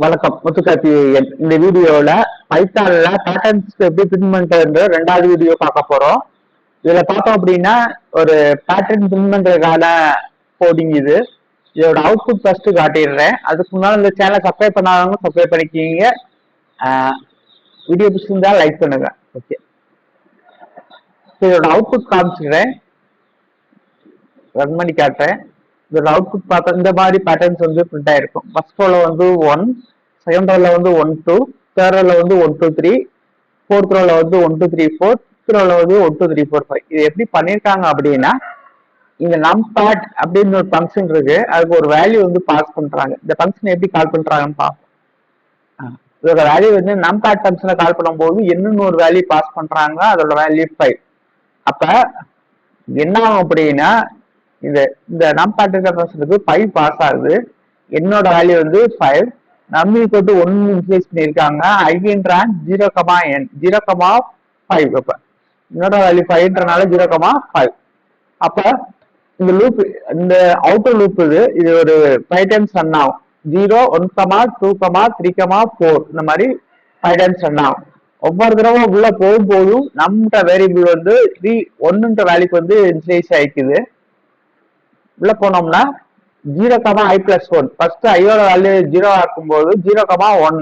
வணக்கம். முத்துக்கார்த்தி. இந்த வீடியோல பைத்தான்ல பேட்டர்ன்ஸ் எப்படி பிரிண்ட் பண்றது ரெண்டாவது வீடியோ பார்க்க போறோம். இதுல பார்த்தோம் அப்படின்னா ஒரு பேட்டர்ன் பிரிண்ட் பண்றதுக்கான கோடிங் இது. இதோட அவுட்புட் ஃபர்ஸ்ட் காட்டிடுறேன். அதுக்கு முன்னாடி இந்த சேனலை சப்ஸ்கிரைப் பண்ணாதவங்க சப்ஸ்கிரைப் பண்ணிக்கிங்க. வீடியோ பிடிச்சிருந்தா லைக் பண்ணுங்க. ஓகே, இதோட அவுட்புட் காமிச்சிடுறேன், ரன் பண்ணி காட்டுறேன். இதோட அவுட்புட் பார்த்தா இந்த மாதிரி பேட்டர்ன்ஸ் வந்து பிரிண்ட் ஆயிருக்கும். ஃபர்ஸ்ட் ரோல வந்து 1, செகண்ட் ரோல வந்து 1 2, தேர்ட் ரோல வந்து 1 2 3, ஃபோர்த் ரோல வந்து 1 2 3 4, ஃபிஃப்த் ரோல வந்து 1 2 3 4 5. இது எப்படி பண்ணிருக்காங்க அப்படின்னா, இந்த நம்பேட் அப்படின்னு ஒரு ஃபங்க்ஷன் இருக்கு, அதுக்கு ஒரு வேல்யூ வந்து பாஸ் பண்றாங்க. இந்த ஃபங்க்ஷன் எப்படி கால் பண்றாங்கன்னு பார்ப்போம். இதோட வேல்யூ வந்து நம்பேட் ஃபங்க்ஷனை கால் பண்ணும்போது என்னன்னு ஒரு வேல்யூ பாஸ் பண்றாங்க, அதோட வேல்யூ 5. அப்ப என்ன ஆகும் அப்படின்னா, இந்த இந்த நம்பேட் ஃபங்க்ஷனுக்கு 5 பாஸ் ஆகுது. என்னோட வேல்யூ வந்து 5. நம்ம ஈக்குவல் டு 1 இன்க்ரீஸ் பண்ணியிருக்காங்க. ஐன்றான் 0,n 0,5. அப்ப என்னோட வேல்யூ 5ன்றனால 0,5. அப்ப இந்த லூப், இந்த அவுட்டர் லூப் இது ஒரு 5 டைம்ஸ் ரன் ஆகும். 0 1, 2, 3, 4 இந்த மாதிரி 5 டைம்ஸ் ரன் ஆகும். ஒவ்வொரு தடவை உள்ள போகும்போதும் நம்ம வேரியபிள் வந்து 1ன்ற வேல்யூக்கு வந்து இன்க்ரீஸ் ஆயிக்குது. உள்ள போனோம்னா 0,i+1 ஃபர்ஸ்ட் ஐயோட வேல்யூ 0 இருக்கும்போது 0,1.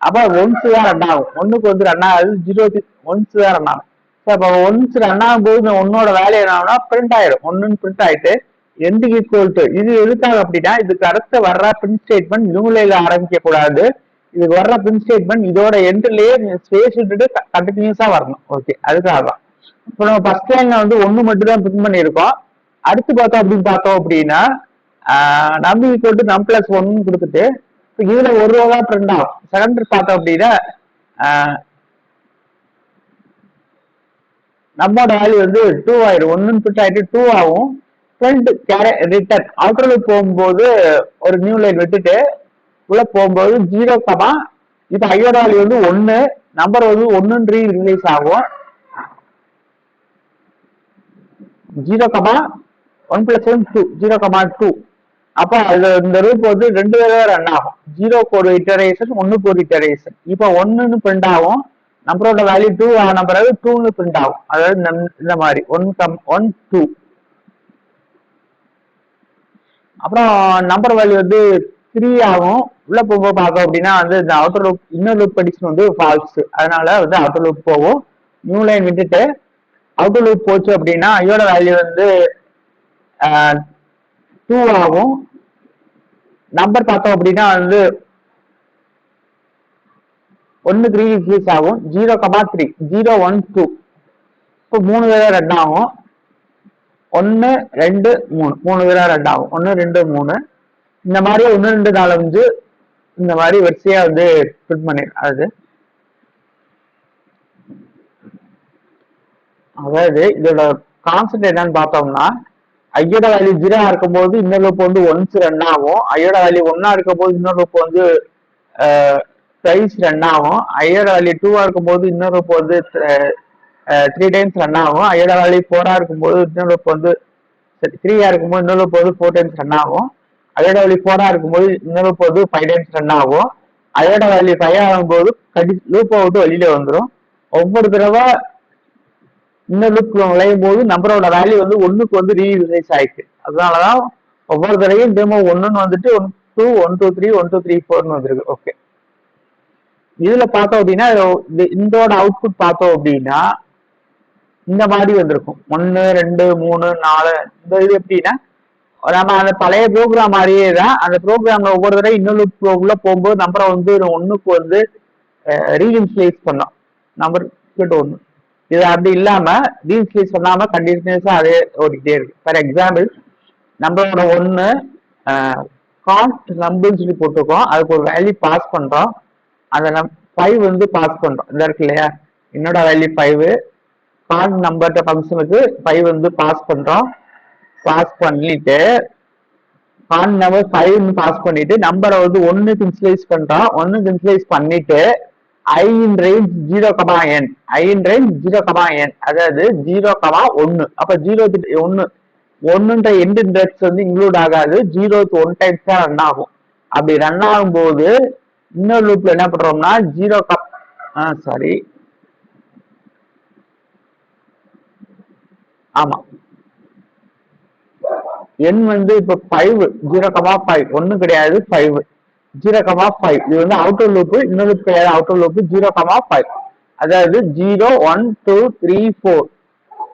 அப்ப ஒன்ஸ் தான் ரன் ஆகும். 1க்கு வந்து ரன் ஆகுது, 0 ஒன்ஸ் தான் ரன் ஆகும். அப்ப ஒன்ஸ் ரன் ஆகும்போது இந்த 1ஓட வேல்யூ என்ன ஆகும்னா பிரிண்ட் ஆயிடும். 1 பிரிண்ட் ஆயிட்டு எண்ட் ஈக்குவல் டு, இது எதுக்காக அப்படின்னா இதுக்கு அடுத்து வர்ற பிரிண்ட் ஸ்டேட்மெண்ட் நியூலைல ஆரம்பிக்க கூடாது. இதுக்கு வர்ற பிரிண்ட் ஸ்டேட்மெண்ட் இதோட எண்ட்லயே ஸ்பேஸ் விட்டுட்டு கண்டினியூஸா வரணும். ஓகே, அதுக்காக தான். இப்போ நம்ம ஃபர்ஸ்ட் லைன்ல வந்து 1 மட்டும் தான் பிரிண்ட் பண்ணியிருக்கோம். அடுத்து பார்த்தோம் அப்படின்னா நம் ஈக்குவல் டு நம் பிளஸ் 1 கொடுத்துட்டு இதுல ஒரு ரூபா தான் பிரிண்ட் ஆகும். செகண்ட் பார்த்தோம் அப்படின்னா நம்மோட வேல்யூ வந்து 2 ஆயிடும். 1 பிரிண்ட் ஆயிட்டு 2 ஆகும். ஃப்ரண்ட் ரிட்டர்ன் அவுட்டர்ல போகும்போது ஒரு நியூ லைன் விட்டுட்டு உள்ள போகும்போது 0, இப்ப ஐயோட வேல்யூ வந்து 1, நம்பர் வந்து 1 ரிலீஸ் ஆகும். 0,1 + 1 2, 0,2. அப்ப இந்த ரூப் வந்து 2 தடவை ரன் ஆகும். 0க்கு ஒரு இட்டரேஷன், 1க்கு ஒரு இட்டரேஷன். இப்ப 1ன்னு பிரிண்ட் ஆகும். நம்பரோட வேல்யூ 2 ஆன பிறகு 2ன்னு பிரிண்ட் ஆகும். அதாவது இந்த மாதிரி 1, 2. அப்புறம் நம்பர் வேல்யூ வந்து 3 ஆகும். உள்ள போக பார்த்தோம் அப்படின்னா வந்து இந்த outer loop, inner loop condition வந்து ஃபால்ஸ். அதனால வந்து அவுட்டர் லூப் போகும். நியூ லைன் விட்டுட்டு அவுட்டர் லூப் போச்சு அப்படின்னா ஐயோட வேல்யூ வந்து 2 ஆகும். நம்பர் பார்த்தோம் அப்படின்னா வந்து 1க்கு ரீஇன்க்ரீஸ் ஆகும். 0,3, 0, 1, 2. இப்போ 3 தடவை ரன் ஆகும். 1 2 3 3 தடவை ரன் ஆகும். 1 2 3 இந்த மாதிரி 1 2 4 5 இந்த மாதிரி வரிசையா வந்து பிரிண்ட் பண்ணிடுறது. அதாவது இதோட கான்செப்ட் என்னன்னு பார்த்தோம்னா, ஐயோட வேல்யூ 0 இருக்கும்போது இன்னொரு லூப் வந்து ஒன்ஸ் ரன் ஆகும். ஐயோட வேல்யூ 1 இருக்கும்போது இன்னொரு லூப் வந்து ட்வைஸ் ரன் ஆகும். ஐயோட வேல்யூ 2 இருக்கும்போது இன்னொரு லூப் வந்து 3 டைம்ஸ் ரன் ஆகும். ஐயோட வேல்யூ 4 இருக்கும்போது இன்னொரு லூப் வந்து 3 இருக்கும்போது இன்னொரு லூப் வந்து 4 டைம்ஸ் ரன் ஆகும். ஐயோட வேல்யூ 4 இருக்கும்போது இன்னொரு லூப் வந்து 5 டைம்ஸ் ரன் ஆகும். ஐயோட வேல்யூ 5 ஆகும்போது லூப்பை விட்டு வெளியில வந்துடும். ஒவ்வொரு தடவை இன்னொரு லூப் நுழையும் போது நம்பரோட வேல்யூ வந்து 1க்கு வந்து ரீஇன்க்ரீஸ் ஆயிடுச்சு. அதனாலதான் ஒவ்வொரு தடவையும் திரும்ப 1ன்னு வந்துட்டு 1 2 1 2 3 1 2 3 4ன்னு வந்திருக்கு. ஓகே, இதுல பார்த்தோம் அப்படின்னா இதோட அவுட்புட் பார்த்தோம் அப்படின்னா இந்த மாதிரி வந்திருக்கும். 1 2 3 4. இந்த இது எப்படின்னா நம்ம அந்த பழைய ப்ரோக்ராம் மாதிரியே தான். அந்த ப்ரோக்ராம்ல ஒவ்வொரு தடவை இன்னொரு உள்ள போகும்போது நம்பரை வந்து 1க்கு வந்து ரீஇன்க்ரீஸ் பண்ணோம். நம்பர் 1. இது அப்படி இல்லாம ரீஇன்க்ரீஸ் பண்ணாம கண்டினியூஸா அதே ஓடிக்கிட்டே இருக்கு. ஃபார் எக்ஸாம்பிள் நம்மளோட 1 கான்ஸ்ட் நம்பர்னு சொல்லி போட்டிருக்கோம். அதுக்கு ஒரு வேல்யூ பாஸ் பண்றோம். அந்த 5 வந்து பாஸ் பண்றோம். இந்த இருக்கு இல்லையா, என்னோட வேல்யூ 5, கான்ஸ்ட் நம்பர் ஃபங்க்ஷனுக்கு 5 வந்து பாஸ் பண்றோம். பாஸ் பண்ணிட்டு கான்ஸ்ட் நம்பர் 5 பாஸ் பண்ணிட்டு நம்பரை வந்து 1க்கு இன்ஸ்லைஸ் பண்றோம். 1க்கு இன்ஸ்லைஸ் பண்ணிட்டு i in range 0,n, i in range 0,n, அதாவது 0,1. அப்ப 0 1ன்ற எண்ட் இண்டெக்ஸ் வந்து இன்க்ளூட் ஆகாது. 0க்கு 1 டைம்ஸ் தான் ரன் ஆகும். அப்படி ரன் ஆகும்போது இன்னொரு லூப்ல என்ன பண்றோம்னா ஜீரோ சாரி ஆமா என் வந்து இப்ப 5 0,5 ஒன்னும் கிடையாது 5 0,5 இது வந்து அவுட்டர் லூப் இன்னொரு லூப் கிடையாது அவுட்டர் லூப் 0,5 அதாவது 0 1 2 3 4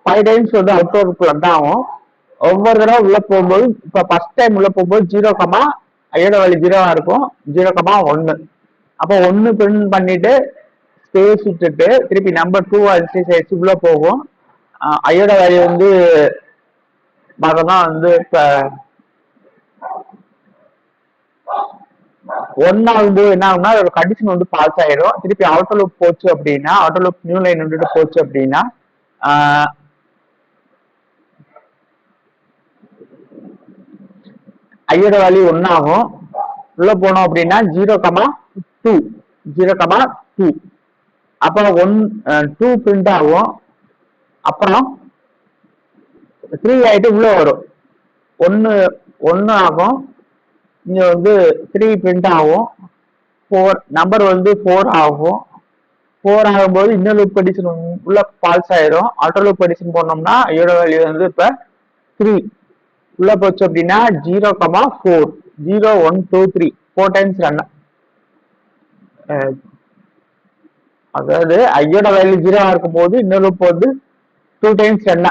5 டைம்ஸ் வந்து அவுட்டர் லூப் வந்தாகும் ஒவ்வொரு தடவை உள்ள போகும்போது இப்ப ஃபர்ஸ்ட் டைம் உள்ள போகும்போது 0, ஐயோட வேல்யூ 0வா இருக்கும் 0,1 அப்போ 1 பிரிண்ட் பண்ணிட்டு ஸ்பேஸ் விட்டுட்டு திருப்பி நம்பர் 2 அடிச்சு உள்ள போகும் ஐயோட வேல்யூ வந்து தான் வந்து இப்ப ஒன்னாகும்போது என்ன ஆகும்னா ஒரு கண்டிஷன் வந்து பாஸ் ஆயிடும் திருப்பி அவுட்டர் லூப் போச்சு அப்படின்னா அவுட்டர் லூப் நியூ லைன் வந்துட்டு போச்சு அப்படின்னா ஐயோட வேல்யூ ஒன்னாகும் உள்ள போனோம் அப்படின்னா 0,2 0,2 அப்புறம் 2 பிரிண்ட் ஆகும் அப்புறம் 3 ஆயிட்டு உள்ள வரும் 1 ஆகும் இங்க வந்து 3 பிரிண்ட் ஆகும் 4 நம்பர் வந்து 4 ஆகும் 4 ஆகும்போது இன்னொரு லூப் கண்டிஷன் உள்ள ஃபால்ஸ் ஆயிரும் அவுட்டர் லூப் கண்டிஷன் போனோம்னா ஐயோட வேல்யூ வந்து இப்ப 3 உள்ள போச்சு அப்படின்னா 0,4 0 1 2 3 4 டைம்ஸ் ரன் அதாவது ஐயோட வேல்யூ 0 இருக்கும் போது இன்னொரு லூப் வந்து 2 டைம்ஸ் ரன்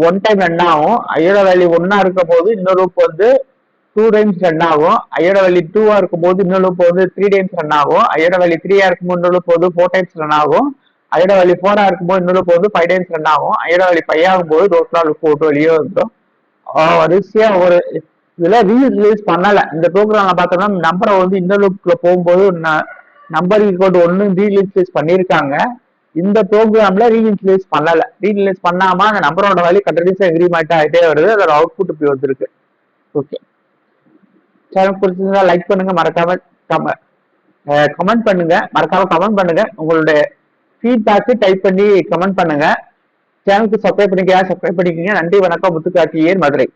1 டைம் ரன் ஆகும் ஐயோட வேல்யூ 1 இருக்கும் போது இன்னொரு லூப் வந்து 2 டைம்ஸ் ரன் ஆகும் ஐயோட வேல்யூ 2 இருக்கும் போது இன்னொரு லூப் வந்து 3 டைம்ஸ் ரன் ஆகும் ஐயோட வேல்யூ 3 இருக்கும் போது இன்னொரு லூப் வந்து 4 டைம்ஸ் ரன் ஆகும் ஐயோட வேல்யூ 4 இருக்கும் போது இன்னொரு லூப் வந்து 5 டைம்ஸ் ரன் ஆகும் ஐயோட வேல்யூ 5 ஆகும்போது டோட்டலா லூப் போட்டு வெளியே வந்துடும் வரிசையா ஒரு இதுல ரீரிலீஸ் பண்ணல இந்த ப்ரோக்ராம்ல பார்த்தோம்னா நம்பரை வந்து இந்த லூப்ல போகும்போது நம்பர் ஈக்குவல் 1 ரீரிலீஸ் பண்ணியிருக்காங்க இந்த ப்ரோக்ராம்ல ரீஇன்ஸ்லேஸ் பண்ணல ரீஇன்ஸ்லேஸ் பண்ணாம அந்த நம்பரோட வேல்யூ கண்டினியூஸா இன்கிரிமெண்ட் ஆகிட்டே வருது அதோட அவுட்புட் இப்படி வந்திருக்கு ஓகே சேனல் பிடிச்சிருந்தா லைக் பண்ணுங்க மறக்காம கமெண்ட் பண்ணுங்க மறக்காம கமெண்ட் பண்ணுங்க உங்களுடைய ஃபீட்பேக்கு டைப் பண்ணி கமெண்ட் பண்ணுங்க சேனலுக்கு சப்ஸ்கிரைப் பண்ணிக்கங்க நன்றி வணக்கம் முத்துக்கார்த்திகேயன் மதுரை